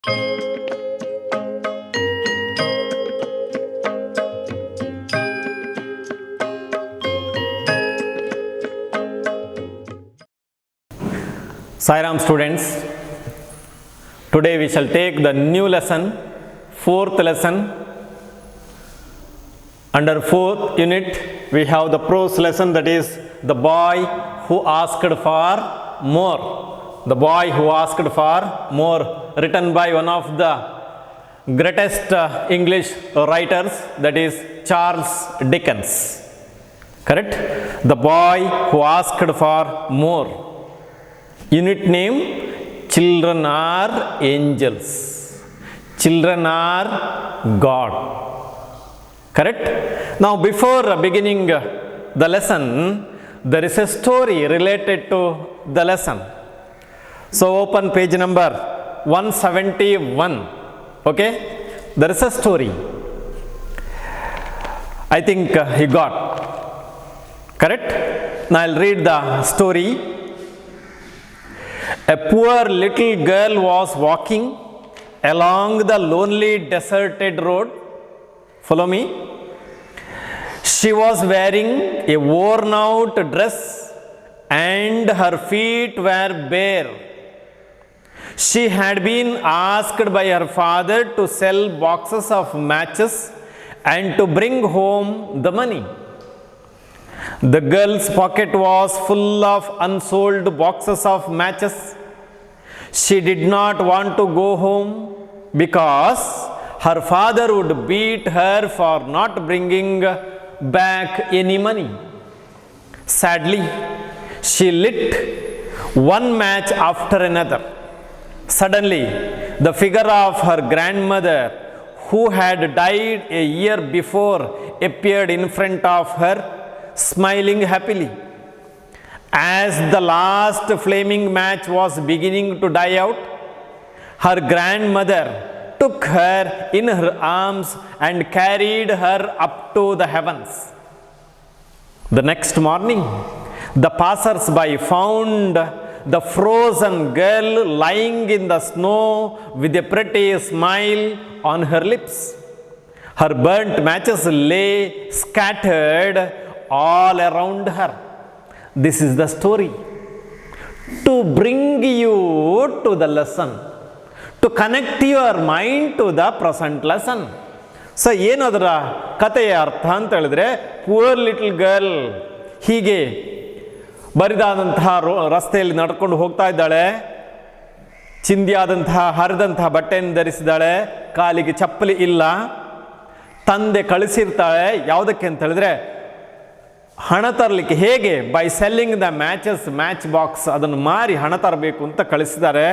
Sai Ram students, today we shall take the new lesson, fourth lesson. Under fourth unit, we have the prose lesson, that is the boy who asked for more. The boy who asked for more, written by one of the greatest English writers, that is Charles Dickens. Correct? The boy who asked for more. Unit name, children are angels, children are God. Correct? Now before beginning the lesson, there is a story related to the lesson. So open page number 171. Okay, there is a story. I think he got. Correct? Now I'll read the story. A poor little girl was walking along the lonely deserted road. Follow me. She was wearing a worn out dress and her feet were bare. She had been asked by her father to sell boxes of matches and to bring home the money. The girl's pocket was full of unsold boxes of matches. She did not want to go home because her father would beat her for not bringing back any money. Sadly, she lit one match after another. Suddenly, the figure of her grandmother, who had died a year before, appeared in front of her, smiling happily. As the last flaming match was beginning to die out, her grandmother took her in her arms and carried her up to the heavens. The next morning, the passers-by found the frozen girl lying in the snow with a pretty smile on her lips. Her burnt matches lay scattered all around her. This is the story. To bring you to the lesson, to connect your mind to the present lesson. So ಏನದರ ಕಥೆಯ ಅರ್ಥ ಅಂತ ಹೇಳಿದ್ರೆ, poor little girl ಹೀಗೆ ಬರಿದಾದಂತಹ ರಸ್ತೆಯಲ್ಲಿ ನಡ್ಕೊಂಡು ಹೋಗ್ತಾ ಇದ್ದಾಳೆ. ಚಿಂದಿಯಾದಂತಹ ಹರಿದಂತಹ ಬಟ್ಟೆಯನ್ನು ಧರಿಸಿದ್ದಾಳೆ, ಕಾಲಿಗೆ ಚಪ್ಪಲಿ ಇಲ್ಲ. ತಂದೆ ಕಳಿಸಿರ್ತಾಳೆ ಯಾವುದಕ್ಕೆ ಅಂತ ಹೇಳಿದ್ರೆ, ಹಣ ತರಲಿಕ್ಕೆ. ಹೇಗೆ? By selling the matches, match box, ಅದನ್ನು ಮಾರಿ ಹಣ ತರಬೇಕು ಅಂತ ಕಳಿಸಿದ್ದಾರೆ.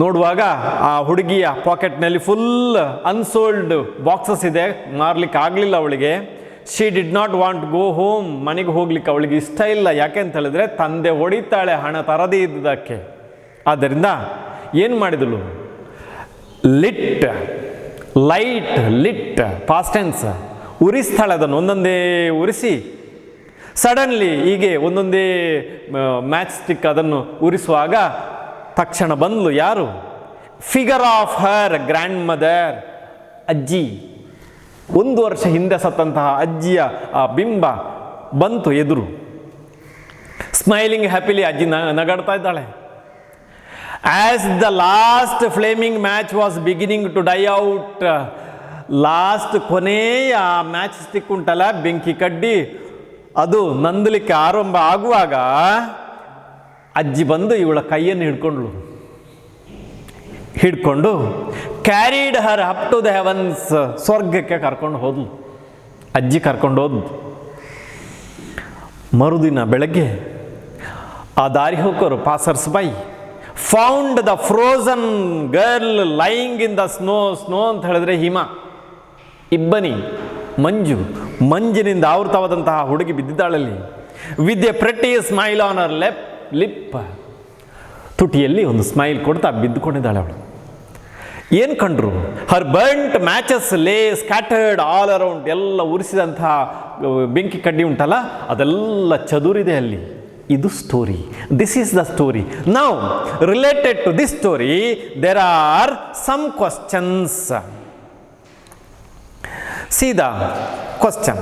ನೋಡುವಾಗ ಆ ಹುಡುಗಿಯ ಪಾಕೆಟ್ನಲ್ಲಿ ಫುಲ್ ಅನ್ಸೋಲ್ಡ್ ಬಾಕ್ಸಸ್ ಇದೆ, ಮಾರ್ಲಿಕ್ಕೆ ಆಗಲಿಲ್ಲ ಅವಳಿಗೆ. She did not want go home, ಮನೆಗೆ ಹೋಗ್ಲಿಕ್ಕೆ ಅವಳಿಗೆ ಇಷ್ಟ ಇಲ್ಲ. ಯಾಕೆ ಅಂತ ಹೇಳಿದ್ರೆ ತಂದೆ ಹೊಡಿತಾಳೆ ಹಣ ತರದೇ ಇದ್ದಕ್ಕೆ. ಆದ್ದರಿಂದ ಏನು ಮಾಡಿದಳು? Lit, light, lit, past tense, ಉರಿಸ್ತಾಳೆ ಅದನ್ನು ಒಂದೊಂದೇ ಉರಿಸಿ. ಸಡನ್ಲಿ ಹೀಗೆ ಒಂದೊಂದೇ ಮ್ಯಾಚ್ ಸ್ಟಿಕ್ ಅದನ್ನು ಉರಿಸುವಾಗ ತಕ್ಷಣ ಬಂದ್ಲು ಯಾರು? Figure of her grand mother, ಅಜ್ಜಿ. 1 ವರ್ಷ ಹಿಂದೆ ಸತ್ತಂತಹ ಅಜ್ಜಿಯ ಆ ಬಿಂಬ ಬಂತು ಎದುರು. ಸ್ಮೈಲಿಂಗ್ ಹ್ಯಾಪಿಲಿ, ಅಜ್ಜಿ ನಗಾಡ್ತಾ ಇದ್ದಾಳೆ. As the last flaming match was beginning to die out, last ಕೊನೆಯ ಮ್ಯಾಚ್ ಸ್ಟಿಕ್ ಉಂಟಲ್ಲ, ಬೆಂಕಿ ಕಡ್ಡಿ, ಅದು ನಂದಲಿಕ್ಕೆ ಆರಂಭ ಆಗುವಾಗ ಅಜ್ಜಿ ಬಂದು ಇವಳ ಕೈಯನ್ನು ಹಿಡ್ಕೊಂಡು carried her up to the heavens, ಸ್ವರ್ಗಕ್ಕೆ ಕರ್ಕೊಂಡು ಹೋದ್ಲು. ಅಜ್ಜಿ ಕರ್ಕೊಂಡು ಹೋದ್ಲು. ಮರುದಿನ ಬೆಳಗ್ಗೆ ಆ ದಾರಿ ಹೋಗೋರು passers by found the frozen girl lying in the snow. Snow ಅಂತ ಹೇಳಿದ್ರೆ ಹಿಮ, ಇಬ್ಬನಿ, ಮಂಜು. ಮಂಜಿನಿಂದ ಆವೃತವಾದಂತಹ ಹುಡುಗಿ ಬಿದ್ದಿದ್ದಾಳಲ್ಲಿ. With a pretty smile on her lip, ತುಟಿಯಲ್ಲಿ ಒಂದು ಸ್ಮೈಲ್ ಕೊಡ್ತಾ ಬಿದ್ದುಕೊಂಡಿದ್ದಾಳೆ ಅವಳು. ಏನು ಕಂಡ್ರು? Her burnt matches lay scattered all around. ಎಲ್ಲ ಉರಿಸಿದಂತಹ ಬೆಂಕಿ ಕಡ್ಡಿ ಉಂಟಲ್ಲ, ಅದೆಲ್ಲ ಚದುರಿದೆ ಅಲ್ಲಿ. Idu story. This is the story. Now, related to this story, there are some questions. See the question.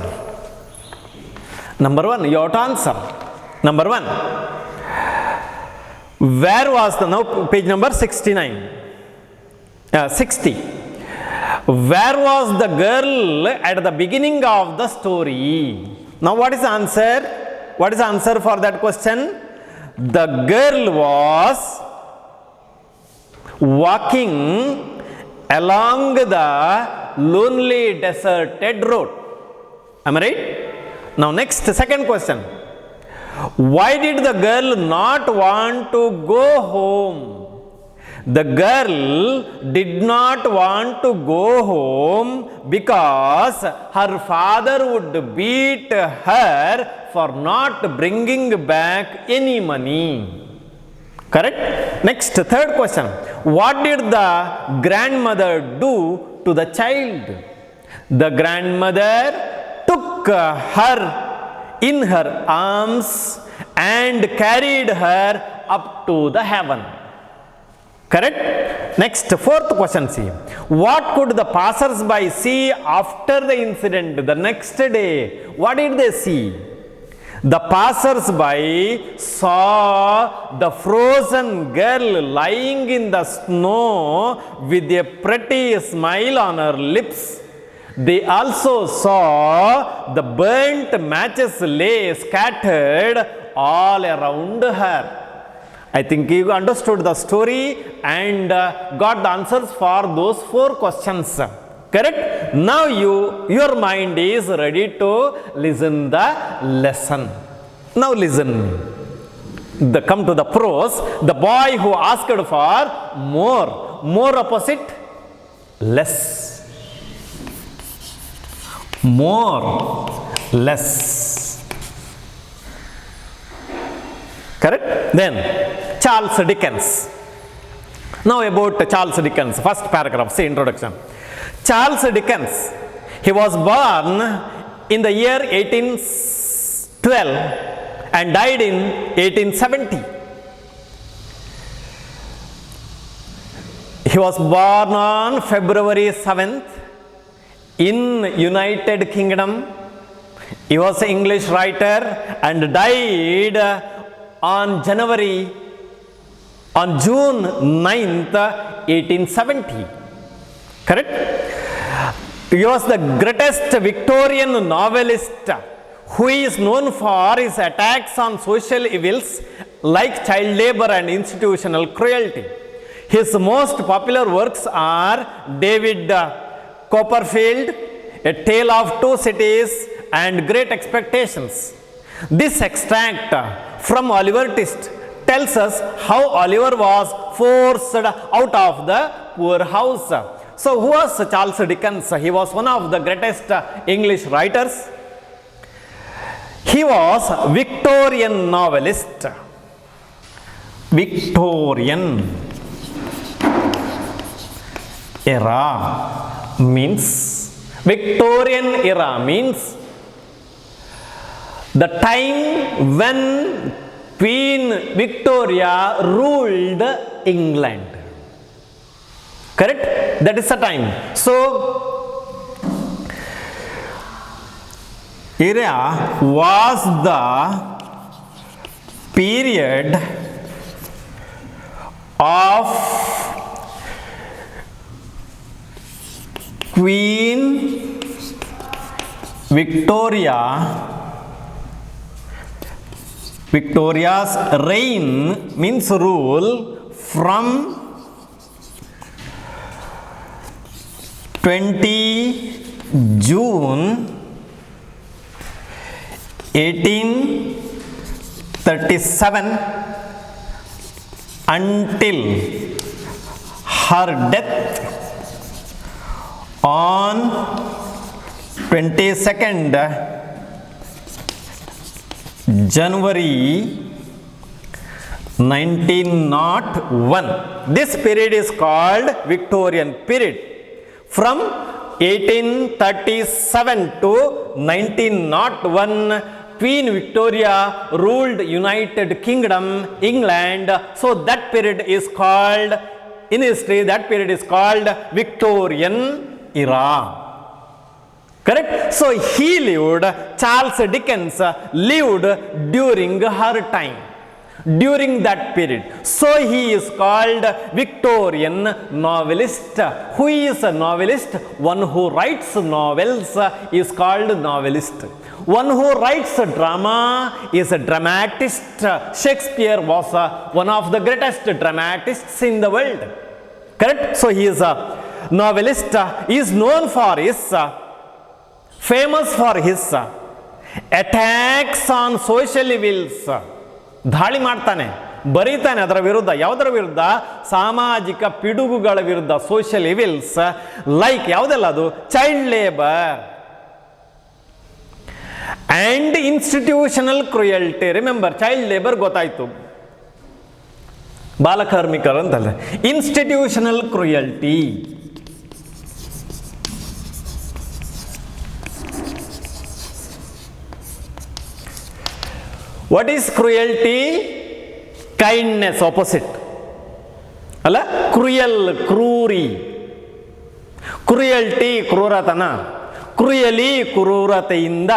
Number one, you have to answer. Number one, where was the, now page number 69, 60. Where was the girl at the beginning of the story? Now what is the answer? What is the answer for that question? The girl was walking along the lonely deserted road. Am I right? Now next, second question. Why did the girl not want to go home? The girl did not want to go home because her father would beat her for not bringing back any money. Correct? Next, third question. What did the grandmother do to the child? The grandmother took her in her arms and carried her up to the heaven. Correct? Next, fourth question, see. What could the passers-by see after the incident the next day? What did they see? The passers-by saw the frozen girl lying in the snow with a pretty smile on her lips. They also saw the burnt matches lay scattered all around her. I think you understood the story and got the answers for those four questions. Correct? Now your mind is ready to listen the lesson. Now listen. Come to the prose. The boy who asked for more. More opposite? Less. More. Less. Correct? Then Charles Dickens. Now about Charles Dickens, first paragraph, say introduction. Charles Dickens, he was born in the year 1812 and died in 1870. He was born on February 7th in United Kingdom. He was an English writer and died on June 9th, 1870. Correct? He was the greatest Victorian novelist who is known for his attacks on social evils like child labor and institutional cruelty. His most popular works are David Copperfield, A Tale of Two Cities, and Great Expectations. This extract from Oliver Twist tells us how Oliver was forced out of the poor house. So who was Charles Dickens? He was one of the greatest English writers. He was Victorian novelist. Victorian era means, Victorian era means the time when Queen Victoria ruled England. Correct? That is the time. So, era was the period of Queen Victoria's reign means rule from 20 June 1837 until her death on 22nd January 1901. This period is called Victorian period. From 1837 to 1901, Queen Victoria ruled United Kingdom, England. So that period is called, in history, that period is called Victorian era. Correct? So he lived, Charles Dickens lived during her time, during that period. So he is called Victorian novelist. Who is a novelist? One who writes novels is called novelist. One who writes drama is a dramatist. Shakespeare was one of the greatest dramatists in the world. Correct? So he is a novelist. He is known for his, famous for his attacks on social evils. ದಾಳಿ ಮಾಡ್ತಾನೆ, ಬರೀತಾನೆ ಅದರ ವಿರುದ್ಧ. ಯಾವುದರ ವಿರುದ್ಧ? ಸಾಮಾಜಿಕ ಪಿಡುಗುಗಳ ವಿರುದ್ಧ, social evils. Like ಯಾವುದೆಲ್ಲ ಅದು? Child labour and institutional cruelty. Remember, child labour ಗೊತ್ತಾಯ್ತು, ಬಾಲಕಾರ್ಮಿಕರು ಅಂತಲ್ಲ. Institutional cruelty, what is cruelty? Kindness, opposite ಅಲ್ಲ. ಕ್ರುಯಲ್, ಕ್ರೂರಿ. ಕ್ರುಯಲ್ಟಿ ಕ್ರೂರತನ, ಕ್ರುಯಲಿ ಕ್ರೂರತೆಯಿಂದ.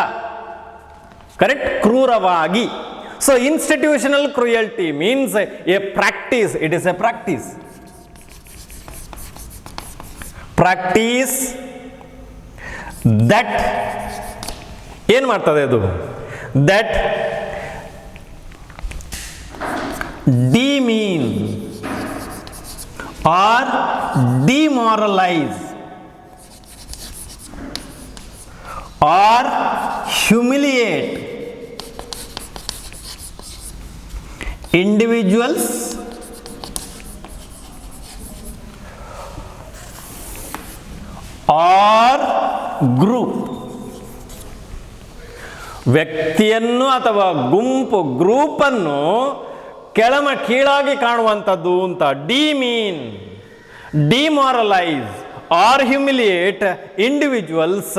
ಕರೆಕ್ಟ್? ಕ್ರೂರವಾಗಿ. So institutional cruelty means a practice. It is a practice. Practice that ಏನು ಮಾಡ್ತದೆ ಅದು? That demean or demoralize or humiliate individuals or group. ವ್ಯಕ್ತಿಯನ್ನು ಅಥವಾ ಗುಂಪು, ಗ್ರೂಪನ್ನು ಕೀಳಾಗಿ ಕಾಣುವಂಥದ್ದು ಅಂತ. Demean, demoralize or humiliate individuals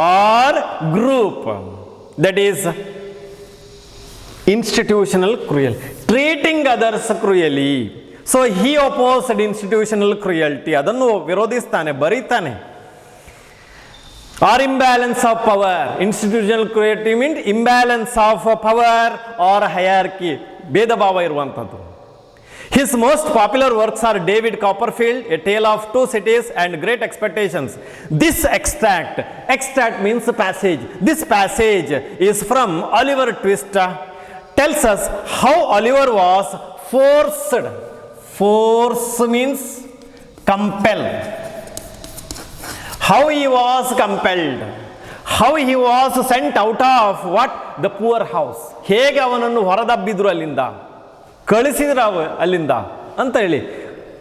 or group. That is institutional cruel. Treating others cruelly. So he opposed institutional cruelty. ಅದನ್ನು ವಿರೋಧಿಸ್ತಾನೆ, ಬರೀತಾನೆ. Or imbalance of power. Institutional cruelty means imbalance of power or hierarchy, ಭೇದ ಭಾವ ಇರುವಂಥದ್ದು. His most popular works are David Copperfield, A Tale of Two Cities and Great Expectations. This extract means passage. This passage is from Oliver Twist. Tells us how Oliver was forced. Force means compel. How he was compelled. How he was sent out of what? The poor house. ಹೇಗೆ ಅವನನ್ನು ಹೊರದಬ್ಬಿದ್ರು, ಅಲ್ಲಿಂದ ಕಳಿಸಿದ್ರು ಅಲ್ಲಿಂದ ಅಂತ ಹೇಳಿ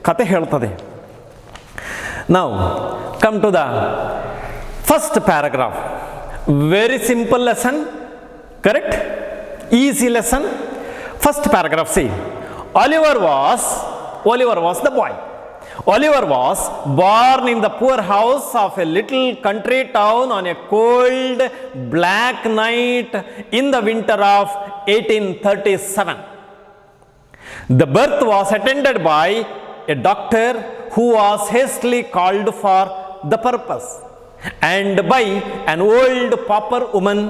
ಕತೆ ಹೇಳ್ತದೆ. ನಾವು come to the first paragraph. Very simple lesson. Correct? Easy lesson. First paragraph. See, Oliver was the boy. Oliver was born in the poor house of a little country town on a cold, black night in the winter of 1837. The birth was attended by a doctor who was hastily called for the purpose, and by an old pauper woman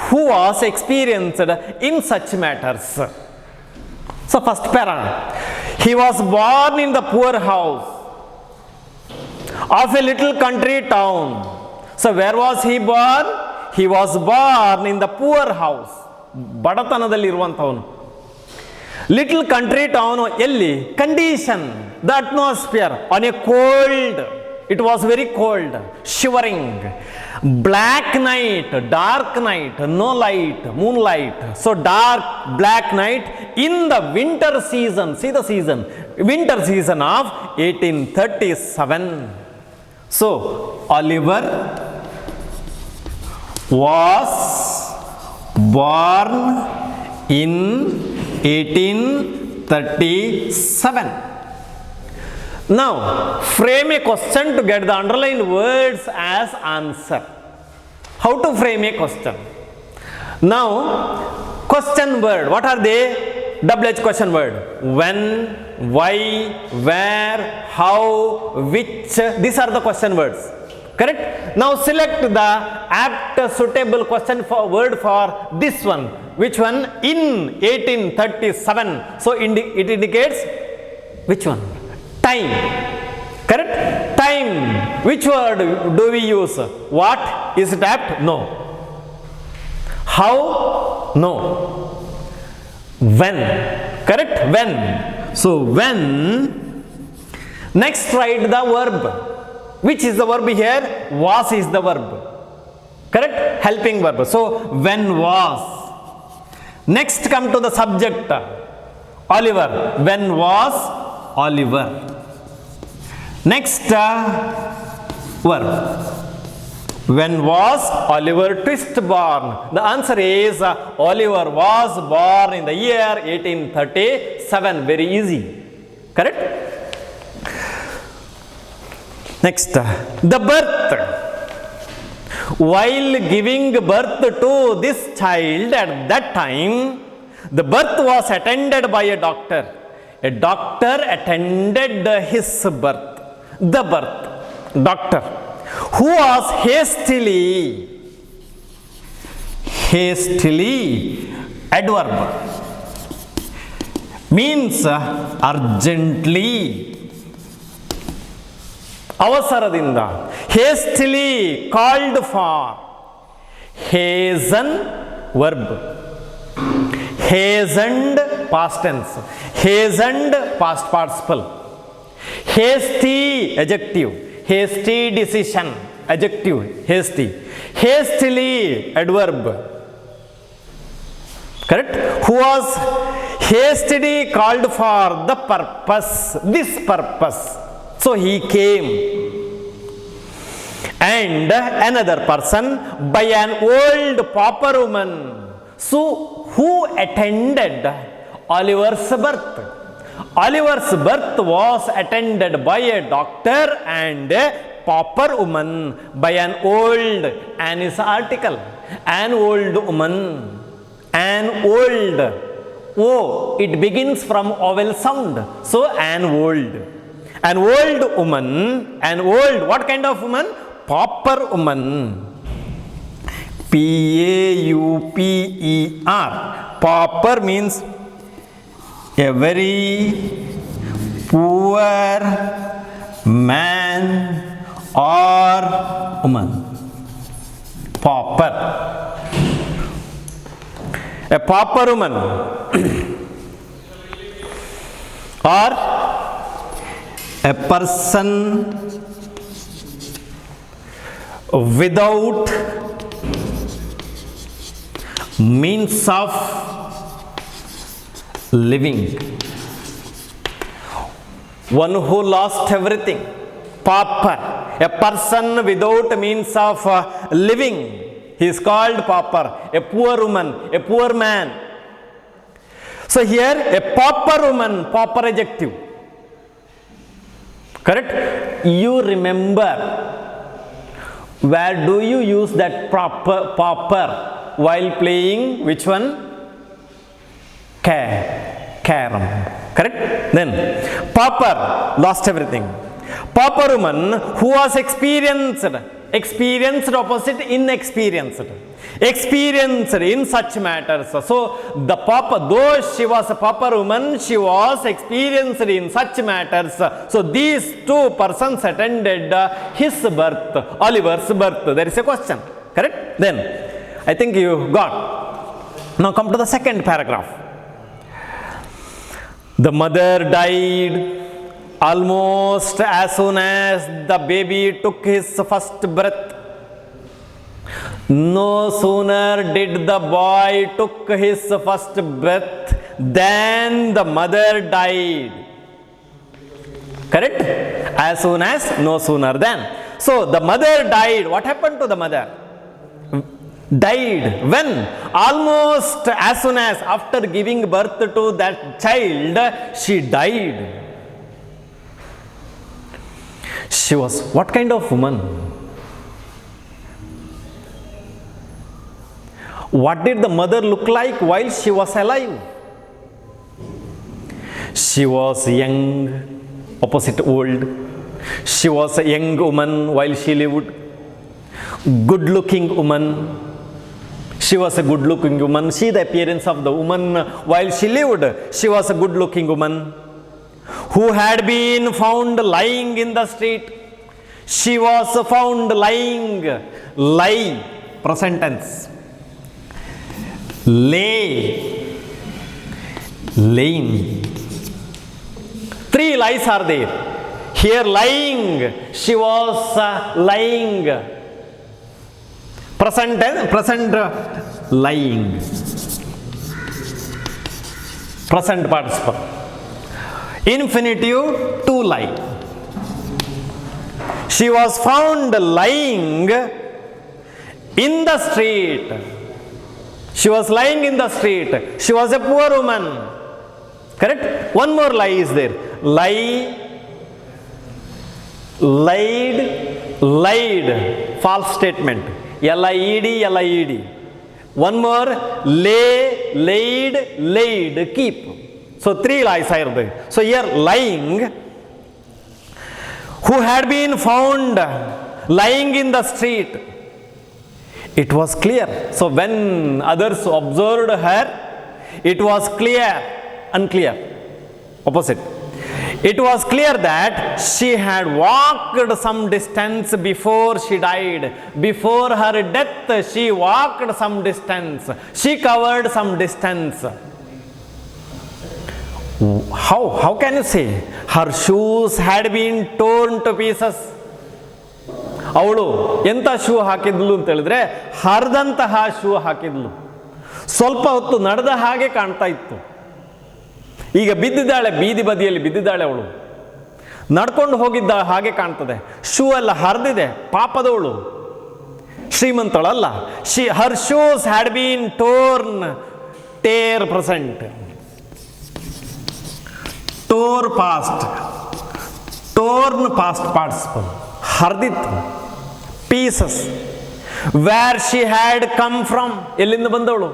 who was experienced in such matters. So first para, he was born in the poor house of a little country town. So where was he born? He was born in the poor house. ಬಡತನದಲ್ಲಿ ಇರುವಂಥವನು. Little country town. ಎಲ್ಲಿ? Condition, the atmosphere on a cold. It was very cold, shivering. Black night, dark night, no light, moonlight. So dark, black night in the winter season. See the season, winter season of 1837. So Oliver was born in 1837. Now, frame a question to get the underlined words as answer. How to frame a question? Now, question word. What are they? WH question word. When, why, where, how, which. These are the question words. Correct? Now select the apt suitable question for word for this one. Which one? In 1837. So it indicates which one? Time. Correct? Time. Which word do we use? What? Is it apt? No. How? No. When. Correct? When. So when. Next write the verb. Which is the verb here? Was is the verb. Correct? Helping verb. So when was. Next come to the subject. Oliver. When was Oliver. Next verb. When was Oliver Twist born? The answer is Oliver was born in the year 1837. Very easy. Correct? Next, the birth. While giving birth to this child at that time, the birth was attended by a doctor. A doctor attended his birth. The birth. Doctor. Who was hastily, adverb, means urgently, avasaradinda, hastily called for, hasten verb, hastened past tense, hastened past participle, hasty adjective, hasty decision, adjective, hasty, hastily adverb. Correct? Who was hastily called for the purpose, this purpose. So he came. And another person by an old pauper woman. So who attended Oliver's birth? Oliver's birth was attended by a doctor and a pauper woman by an old. An is article. An old woman. An old. Oh, it begins from vowel sound. So an old. An old woman. An old. What kind of woman? Pauper woman. P-A-U-P-E-R. Pauper means a very poor man or woman. Pauper. A pauper woman or a person without means of living. One who lost everything. Pauper. A person without means of living. He is called pauper. A poor woman. A poor man. So here a pauper woman. Pauper adjective. Correct? You remember. Where do you use that pauper? While playing which one? Carom. Correct? Then pauper, lost everything. Pauper woman who was experienced opposite inexperienced. Experienced in such matters. So the pauper, though she was a pauper woman, she was experienced in such matters. So these two persons attended his birth, Oliver's birth. There is a question. Correct? Then I think you got. Now come to the second paragraph. The mother died almost as soon as the baby took his first breath. No sooner did the boy took his first breath than the mother died. Correct? As soon as, no sooner than. So the mother died. What happened to the mother? Died. When? Almost as soon as after giving birth to that child, she died. She was what kind of woman? What did the mother look like while she was alive? She was young, opposite old. She was a young woman while she lived. Good looking woman. She was a good looking woman. See the appearance of the woman while she lived. She was a good looking woman who had been found lying in the street. She was found lying. Lie, present tense. Lay, laying. 3 lies are there. Here lying, she was lying. Present tense, present lying. Present participle. Infinitive, to lie. She was found lying in the street. She was lying in the street. She was a poor woman. Correct? One more lie is there. Lie, lied, lied. False statement. L-I-E-D, L-I-E-D. One more. Lay, laid, laid. Keep. So 3 lies are there. So here lying, who had been found lying in the street. It was clear. So when others observed her, it was clear, unclear, opposite. It was clear that she had walked some distance before she died. Before her death, she walked some distance. She covered some distance. How can you say? Her shoes had been torn to pieces. ಅವಳು ಎಂಥ shoe ಹಾಕಿದ್ಲು ಅಂತ ಹೇಳಿದ್ರೆ ಹರಿದಂತಹ shoe ಹಾಕಿದ್ಲು. ಸ್ವಲ್ಪ ಹೊತ್ತು ನಡೆದ ಹಾಗೆ ಕಾಣ್ತಾ ಇತ್ತು. ಈಗ ಬಿದ್ದಿದ್ದಾಳೆ, ಬೀದಿ ಬದಿಯಲ್ಲಿ ಬಿದ್ದಿದ್ದಾಳೆ ಅವಳು. ನಡ್ಕೊಂಡು ಹೋಗಿದ್ದ ಹಾಗೆ ಕಾಣ್ತದೆ. ಶೂ ಎಲ್ಲ ಹರಿದಿದೆ. ಪಾಪದವಳು, ಶ್ರೀಮಂತಳಲ್ಲ. Her shoes had been torn. Tear present. Tore past. Torn past participle. ಹರಿದಿತ್ತು. Pieces. Where she had come from, ಎಲ್ಲಿಂದ ಬಂದವಳು.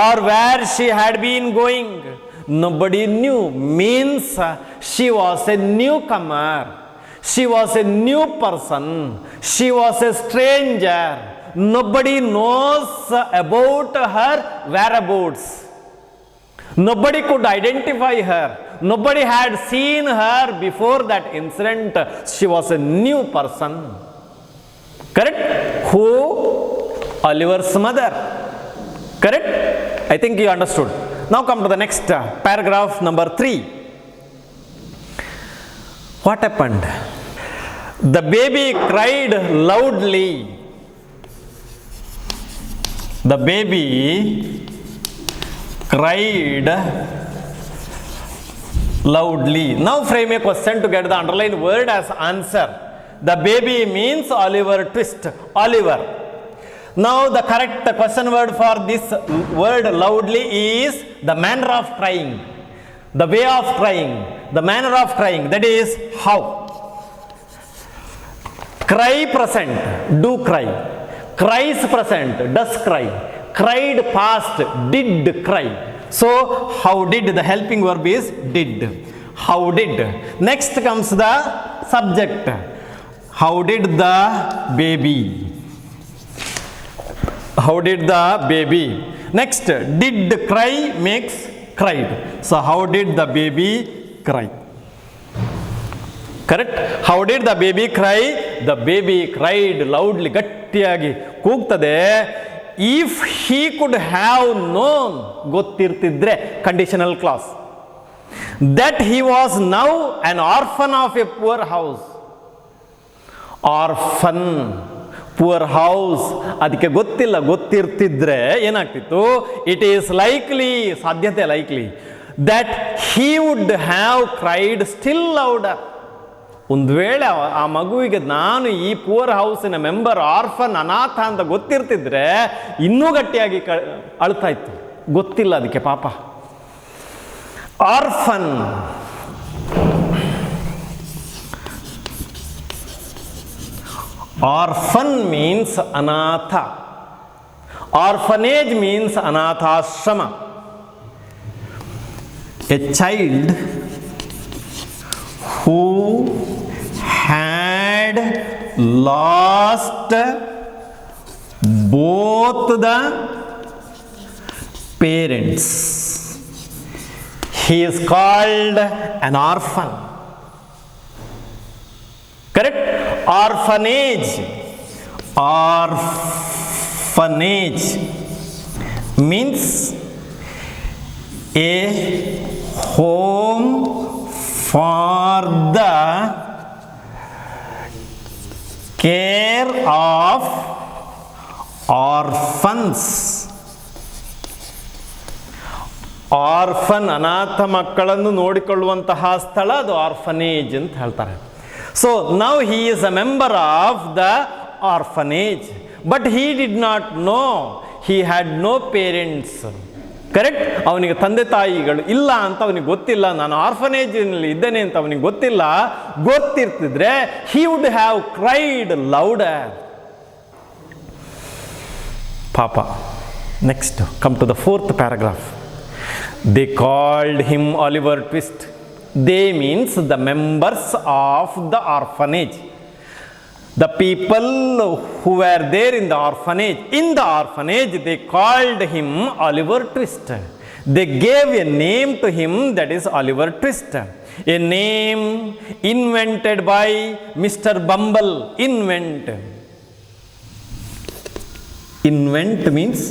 Or where she had been going. Nobody knew means she was a newcomer. She was a new person. She was a stranger. Nobody knows about her whereabouts. Nobody could identify her. Nobody had seen her before that incident. She was a new person. Correct? Who? Oliver's mother. Correct? I think you understood. Now come to the next paragraph number 3. What happened? The baby cried loudly. The baby cried loudly. Now frame a question to get the underlined word as answer. The baby means Oliver Twist. Oliver. Now the correct question word for this word loudly is the manner of crying. The way of crying. The manner of crying. That is how. Cry present. Do cry. Cries present. Does cry. Cried past. Did cry. So how did, the helping verb is did. How did. Next comes the subject. How did the baby. How did the baby. Next, did cry makes cried. So how did the baby cry? Correct? How did the baby cry? The baby cried loudly. ಗಟ್ಟಿಯಾಗಿ ಕೂಗ್ತದೆ. If he could have known, ಗೊತ್ತಿರ್ತಿದ್ರೆ, conditional clause, that he was now an orphan of a poor house. Orphan, poor house. ಅದಕ್ಕೆ ಗೊತ್ತಿಲ್ಲ. ಗೊತ್ತಿರ್ತಿದ್ರೆ ಏನಾಗ್ತಿತ್ತು? It is likely, ಸಾಧ್ಯತೆ likely, that he would have cried still louder. ಒಂದು ವೇಳೆ ಆ ಮಗುವಿಗೆ ನಾನು ಈ ಪೂರ್ ಹೌಸಿನ ಮೆಂಬರ್, ಆರ್ಫನ್, ಅನಾಥ ಅಂತ ಗೊತ್ತಿರ್ತಿದ್ರೆ ಇನ್ನೂ ಗಟ್ಟಿಯಾಗಿ ಅಳ್ತಾ ಇತ್ತು. ಗೊತ್ತಿಲ್ಲ ಅದಕ್ಕೆ ಪಾಪ. Orphan. Orphan means anatha. Orphanage means anathashrama. A child who had lost both the parents, he is called an orphan. Correct? Orphanage. Orphanage means a home for the care of orphans. Orphan ಅನಾಥ ಮಕ್ಕಳನ್ನು ನೋಡಿಕೊಳ್ಳುವಂತಹ ಸ್ಥಳ ಅದು orphanage ಅಂತ ಹೇಳ್ತಾರೆ. So now he is a member of the orphanage, but he did not know, he had no parents. Correct? ಅವನಿಗೆ ತಂದೆ ತಾಯಿಗಳು ಇಲ್ಲ ಅಂತ ಅವನಿಗೆ ಗೊತ್ತಿಲ್ಲ. ನಾನು ಆರ್ಫನೇಜ್ನಲ್ಲಿ ಇದ್ದೇನೆ ಅಂತ ಅವನಿಗೆ ಗೊತ್ತಿಲ್ಲ. ಗೊತ್ತಿರ್ತಿದ್ರೆ he would have cried louder. ಪಾಪ. Next come to the 4th paragraph. They called him Oliver Twist. They means the members of the orphanage. The people who were there in the orphanage. In the orphanage, they called him Oliver Twist. They gave a name to him, that is Oliver Twist. A name invented by Mr. Bumble. Invent. Invent means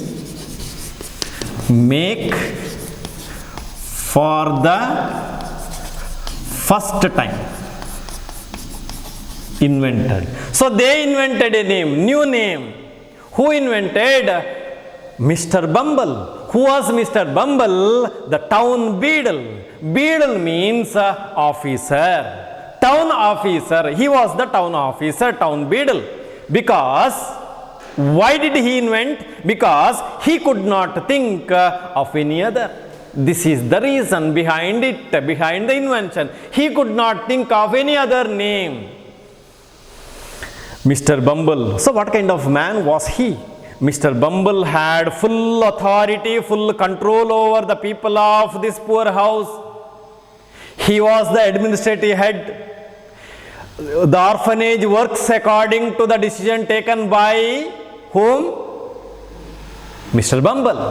make for the first time. Invented. So they invented a name, new name. Who invented? Mr. Bumble. Who was Mr. Bumble? The town beadle. Beadle means officer. Town officer. He was the town officer, town beadle. Because why did he invent? Because he could not think of any other. This is the reason behind it, behind the invention. He could not think of any other name. Mr. Bumble. So what kind of man was he? Mr. Bumble had full authority, full control over the people of this poor house. He was the administrative head. The orphanage works according to the decision taken by whom? Mr. Bumble.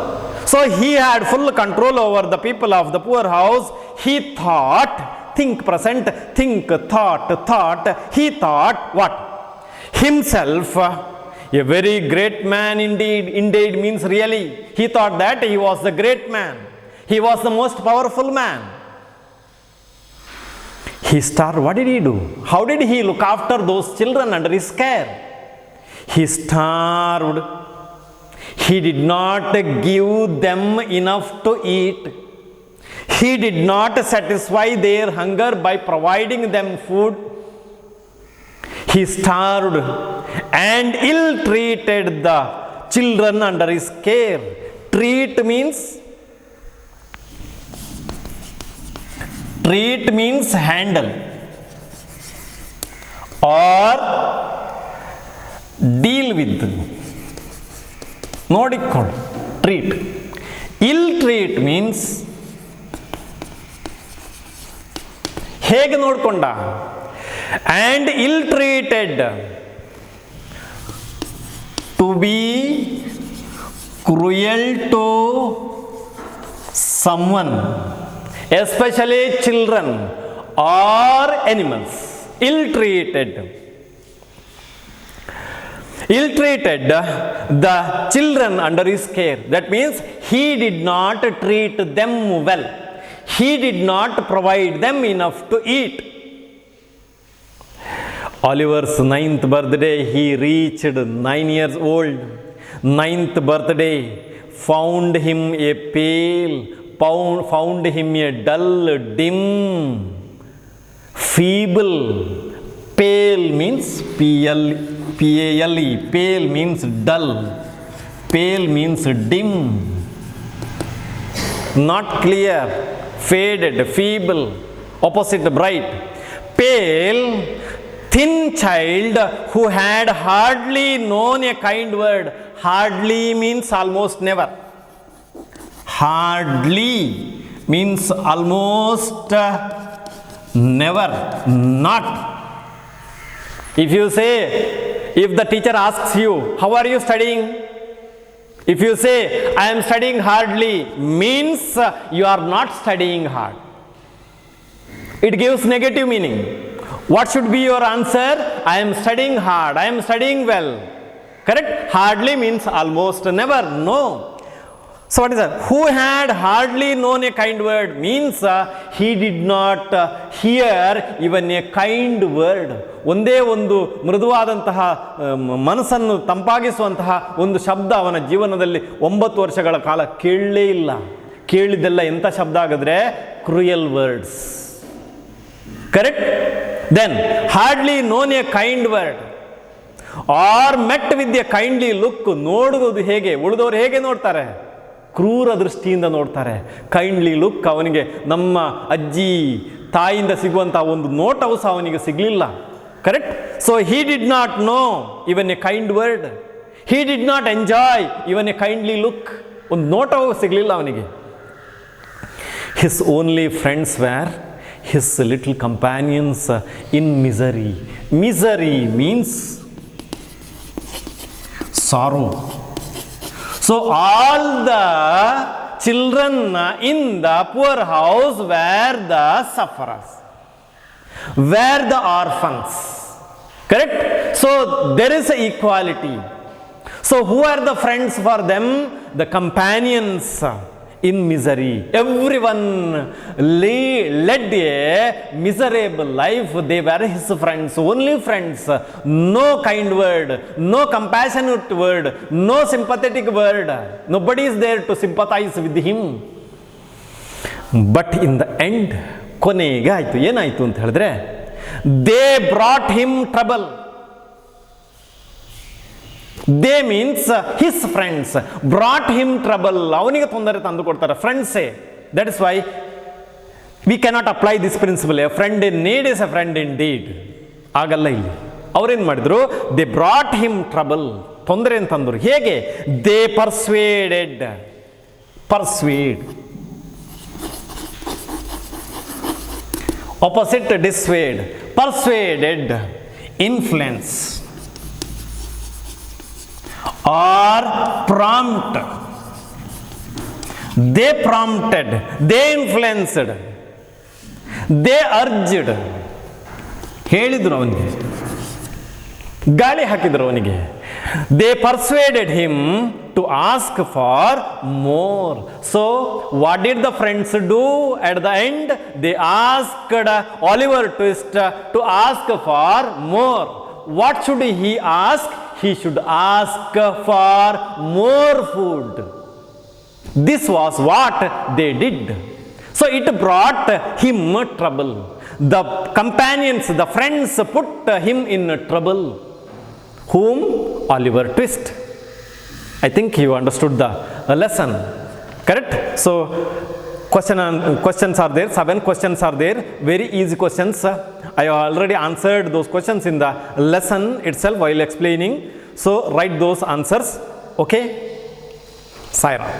So he had full control over the people of the poor house. He thought, think present, think, thought. He thought what? Himself a very great man indeed. Indeed means really. He thought that he was the great man. He was the most powerful man. He starved. What did he do? How did he look after those children under his care? He starved. He did not give them enough to eat. He did not satisfy their hunger by providing them food. He starved and ill-treated the children under his care. Treat means handle or deal with. ನೋಡಿಕೊಳ್ಳು. Treat. Ill treat means ಹೇಗೆ ನೋಡಿಕೊಂಡ. And ill treated to be cruel to someone, especially children or animals. Ill-treated the children under his care. That means he did not treat them well. He did not provide them enough to eat. Oliver's 9th birthday, he reached 9 years old. 9th birthday found him a found him a dull, dim, feeble. Pale means P-A-L-E. Pale means dull. Pale means dim. Not clear. Faded, feeble. Opposite bright. Pale, thin child who had hardly known a kind word. hardly means almost never. Hardly means almost never, not. If you say, if the teacher asks you, how are you studying? If you say, I am studying hardly, means you are not studying hard. It gives negative meaning. What should be your answer? I am studying hard, I am studying well. Correct? Hardly means almost never, no. So what is that? Who had hardly known a kind word means he did not hear even a kind word. ಒಂದೇ ಒಂದು ಮೃದುವಾದಂತಹ ಮನಸ್ಸನ್ನು ತಂಪಾಗಿಸುವಂತಹ ಒಂದು ಶಬ್ದ ಅವನ ಜೀವನದಲ್ಲಿ 9 ವರ್ಷಗಳ ಕಾಲ ಕೇಳಲೇ ಇಲ್ಲ. ಕೇಳಿದ್ದೆಲ್ಲ ಎಂಥ ಶಬ್ದ ಆಗಿದ್ರೆ cruel words. Correct? Then hardly known a kind word or met with a kindly look. ನೋಡುವುದು ಹೇಗೆ? ಉಳಿದವರು ಹೇಗೆ ನೋಡ್ತಾರೆ? ಕ್ರೂರ ದೃಷ್ಟಿಯಿಂದ ನೋಡ್ತಾರೆ. ಕೈಂಡ್ಲಿ ಲುಕ್ ಅವನಿಗೆ ನಮ್ಮ ಅಜ್ಜಿ ತಾಯಿಯಿಂದ ಸಿಗುವಂಥ ಒಂದು ನೋಟವು ಸಹ ಅವನಿಗೆ ಸಿಗಲಿಲ್ಲ. Correct? So he did not know even a kind word. He did not enjoy even a kindly look. ಒಂದು ನೋಟವು ಸಿಗಲಿಲ್ಲ ಅವನಿಗೆ. His only friends were his little companions in misery. Misery means sorrow. So all the children in the poor house were the sufferers, were the orphans. Correct? So there is equality. So who are the friends for them? The companions in misery. Everyone led a miserable life. They were his friends, only friends. No kind word, no compassionate word, no sympathetic word. Nobody is there to sympathize with him. But in the end, ಕೊನೆಗೆ ಆಯಿತು. ಏನಾಯಿತು ಅಂತ ಹೇಳಿದ್ರೆ, they brought him trouble. They means his friends brought him trouble. ಅವನಿಗೆ ತೊಂದರೆ ತಂದು ಕೊಡ್ತಾರೆ ಫ್ರೆಂಡ್ಸೇ. That is why we cannot apply this principle. A friend in need is a friend in deed. ಆಗಲ್ಲ ಇಲ್ಲಿ. ಅವ್ರೇನು ಮಾಡಿದ್ರು? They brought him trouble. ತೊಂದರೆ ಅಂತಂದ್ರು. ಹೇಗೆ? They persuaded. Persuade opposite dissuade. Persuaded influence or prompt. They prompted, they influenced, they urged. ಹೇಳಿದ್ರು ಅವನಿಗೆ, ಗಾಳಿ ಹಾಕಿದ್ರು ಅವನಿಗೆ. They persuaded him to ask for more. So what did the friends do at the end? They asked Oliver Twist to ask for more. What should he ask? He should ask for more food. This was what they did. So it brought him trouble. The companions, the friends put him in trouble. Whom? Oliver Twist. I think you understood the lesson. Correct? So questions are there. 7 questions are there. Very easy questions. I have already answered those questions in the lesson itself while explaining. So write those answers. Okay? Sai Ram.